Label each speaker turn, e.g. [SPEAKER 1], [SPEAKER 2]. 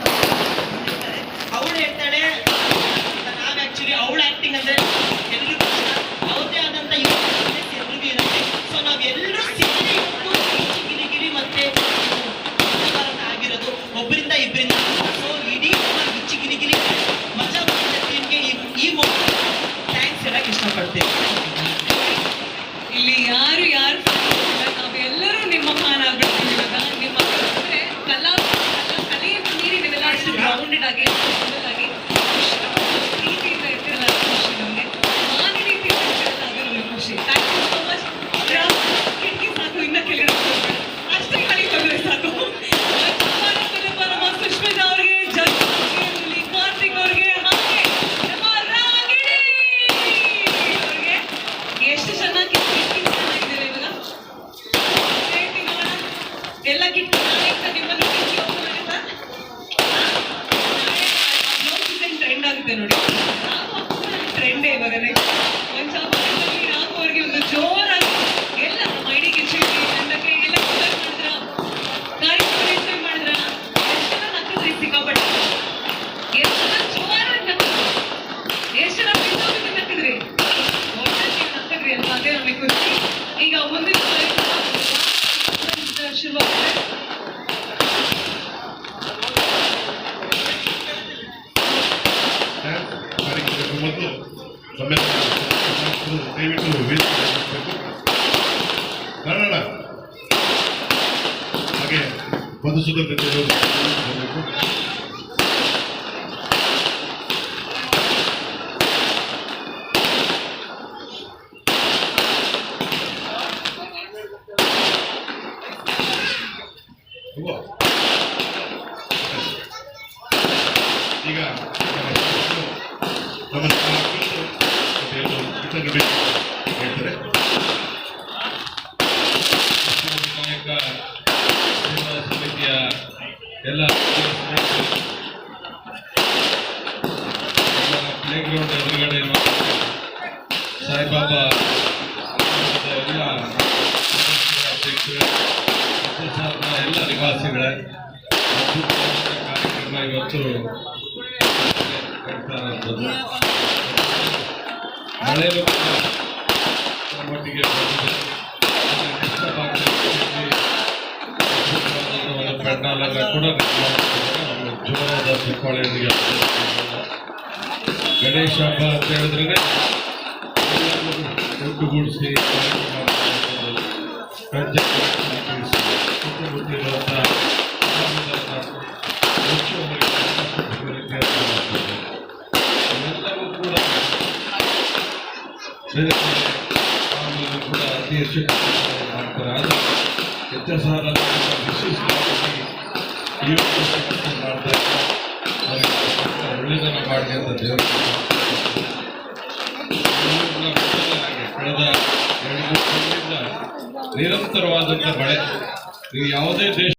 [SPEAKER 1] ತುಂಬಾನೇ ಅವಳು ಹೇಳ್ತಾಳೆ, ನಾವ್ ಆಕ್ಚುಲಿ ಅವಳ ಆಕ್ಟಿಂಗ್ ಅಂದ್ರೆ ಎಲ್ರಿಗೂ ಅವ್ರದೇ ಆದಂತ ಎಲ್ರಿಗೂ ಇರುತ್ತೆ. ಸೊ ನಾವೆಲ್ಲರೂ ಸೇರಿ ಗಿರಿಗಿರಿ ಮತ್ತೆ ಆಗಿರೋದು ಒಬ್ಬರಿಂದ ಇಬ್ಬರಿಂದ. ಸೊ ಇಡೀ ಗಿಚ್ಚಿ ಗಿರಿಗಿರಿ ಮಜಾ ಬಂದ ಟೀಮ್ಗೆ ಈ ಥ್ಯಾಂಕ್ಸ್ ಹೇಳಕ್ ಇಷ್ಟಪಡ್ತೀನಿ.
[SPEAKER 2] ಇಲ್ಲಿ ಯಾರು ನಾವೆಲ್ಲರೂ ನಿಮ್ಮ ಫ್ಯಾನ್ ಆಗ್ಬಿಡ್ತೀವಿ. ಇವಾಗ ನಿಮ್ಮ ಕಲೆಯನ್ನು ಮೀರಿ ನೀವೆಲ್ಲ ಅಷ್ಟು ಗ್ರೌಂಡೆಡ್ ಆಗಿ ಪ್ರೀತಿಯಿಂದ ಇರ್ತಿರಲ್ಲ, ಖುಷಿ ನಮಗೆ. ನಾನು ರೀತಿ ಆಗಿರೋ ಖುಷಿ. Thank you so much. ಕಿಟಕಿ ಸಾಕು, ಇನ್ನ ಕೆಳಗಡೆ ಅಷ್ಟೇ ಕಳಿ ತೊಂದರೆ ಸಾಕು. ನಮ್ಮ ಸುಷ್ಮಿತಾ ಅವ್ರಿಗೆ, ಜಗ್ಗಿ ಕಾರ್ತಿಕ್ ಅವ್ರಿಗೆ, ಹಾಗೆ ನಮ್ಮ ರಾಗಿಣಿ ಅವ್ರಿಗೆ ಎಷ್ಟು ಚೆನ್ನಾಗಿ ಚೆನ್ನಾಗಿದ್ದೀರಾ ಇವಾಗ. ಎಲ್ಲ ಕಿಟ್ಟಿ ನಿಮ್ಮಲ್ಲಿ ಟ್ರೆಂಡ್ ಆಗುತ್ತೆ ನೋಡಿ. ಟ್ರೆಂಡೇ ಇವಾಗ ಒಂದು ರಾಘು ಅವ್ರಿಗೆ ಒಂದು ಜೋರಾಗಿ ಎಲ್ಲ ನಮ್ಮ ಐಡಿ ಕಿಚ್ಚಿ ತಂಡಕ್ಕೆ ಎಲ್ಲ ಮಾಡಿದ್ರ, ಕಾರ್ಯಕ್ರಮ ಎಂಜಾಯ್ ಮಾಡಿದ್ರ, ಎಷ್ಟು ನಕ್ಕಿದ್ರಿ ಸಿಕ್ಕಾಪಟ್ಟೆ, ಎಷ್ಟು ಜೋರಾಗಿ ನಕ್ಕಿದ್ರು, ಎಷ್ಟು ಬಿದ್ದೋಗಿ ನಕ್ಕಿದ್ರಿ, ನಕ್ಕಿದ್ರಿ ಅಲ್ವಾ? ಅದೇ ನಮಗೆ ಖುಷಿ. ಈಗ ಮುಂದಿನ ಶುರುವಾಗುತ್ತೆ.
[SPEAKER 3] ಮೊದಲು ದಯವಿಟ್ಟು ಕನ್ನಡ ಹಾಗೆ ಮಧುಸೂದನ್ ಜೊತೆ ಬರಬೇಕು. ಈಗ ಹೇಳ್ತಾರೆ ನಾಯಕ ಸೇವಾ ಸಮಿತಿಯ ಎಲ್ಲ ಪ್ಲೇ ಗ್ರೌಂಡ್ ಎದುರುಗಡೆ ಸಾಯಿಬಾಬಾ ಎಲ್ಲ ಅಧ್ಯಕ್ಷರೇ, ಎಲ್ಲ ನಿವಾಸಿಗಳೇ, ಕಾರ್ಯಕ್ರಮ ಇವತ್ತು ಮಳೆಯಲ್ಲೂ ಮಟ್ಟಿಗೆ ಒಂದು ಪೆಂಡಾಲೆಲ್ಲ ಕೂಡ ಜೋರಾದ ದೀಪಾವಳಿಯೊಂದಿಗೆ ಗಣೇಶ ಹಬ್ಬ ಅಂತ ಹೇಳಿದ್ರೆ ಒಟ್ಟುಗೂಡಿಸಿ ಸುತ್ತಮುತ್ತಿರುವಂಥ ಎಲ್ಲವೂ ಕೂಡ ಕೂಡ ಅತಿ ಹೆಚ್ಚು ಮಾಡ್ತಾರೆ. ಆದರೆ HSR ವಿಶೇಷವಾಗಿ ಮಾಡ್ತಾ ಒಳ್ಳೆಯದನ್ನು ಮಾಡಿ ಅಂತ ದೇವರು ಕಳೆದ 2-3 ತಿಂಗಳಿಂದ ನಿರಂತರವಾದಂಥ ಮಳೆ. ನೀವು ಯಾವುದೇ ದೇಶ